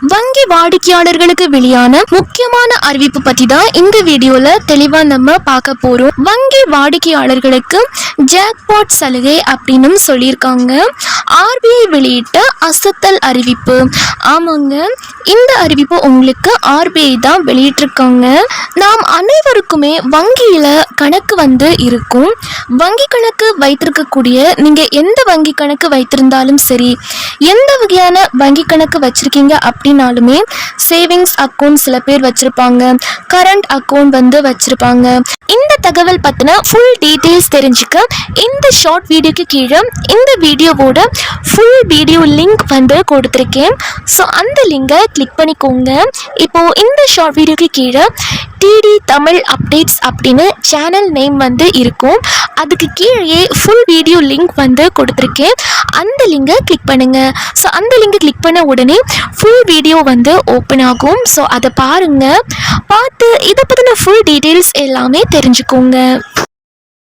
வங்கி வாடிக்கையாளர்களுக்கு வெளியான முக்கியமான அறிவிப்பு பற்றி தான் இந்த வீடியோல தெளிவா நம்ம பார்க்க போறோம். வங்கி வாடிக்கையாளர்களுக்கு ஜாக்பாட் சலுகை அப்படின்னு சொல்லியிருக்காங்க. ஆர்பிஐ வெளியிட்ட அசத்தல் அறிவிப்பு. ஆமாங்க, இந்த அறிவிப்பு உங்களுக்கு ஆர்பிஐ தான் வெளியிட்டிருக்காங்க. நாம் அனைவருக்குமே வங்கியில கணக்கு இருக்கும். வங்கி கணக்கு வைத்திருக்கக்கூடிய நீங்க எந்த வங்கி கணக்கு வைத்திருந்தாலும் சரி, எந்த வகையான வங்கி கணக்கு வச்சிருக்கீங்க அப்படின்னாலுமே, சேவிங்ஸ் அக்கௌண்ட் சில பேர் வச்சிருப்பாங்க, கரண்ட் அக்கௌண்ட் வச்சிருப்பாங்க. இந்த தகவல் பத்தின ஃபுல் டீட்டெயில்ஸ் தெரிஞ்சுக்க இந்த ஷார்ட் வீடியோக்கு கீழே இந்த வீடியோவோட ஃபுல் வீடியோ லிங்க் கொடுத்துருக்கேன். ஸோ அந்த லிங்கை கிளிக் பண்ணிக்கோங்க. இப்போ இந்த ஷார்ட் வீடியோக்கு கீழே டிடி தமிழ் அப்டேட்ஸ் அப்படின்னு சேனல் நேம் இருக்கும். அதுக்கு கீழே ஃபுல் வீடியோ லிங்க் கொடுத்துருக்கேன். அந்த லிங்கை கிளிக் பண்ணுங்க. ஸோ அந்த லிங்கை கிளிக் பண்ண உடனே ஃபுல் வீடியோ ஓப்பன் ஆகும். ஸோ அதை பாருங்க. பார்த்து இதை பற்றின ஃபுல் டீட்டெயில்ஸ் எல்லாமே தெரிஞ்சுக்கோங்க.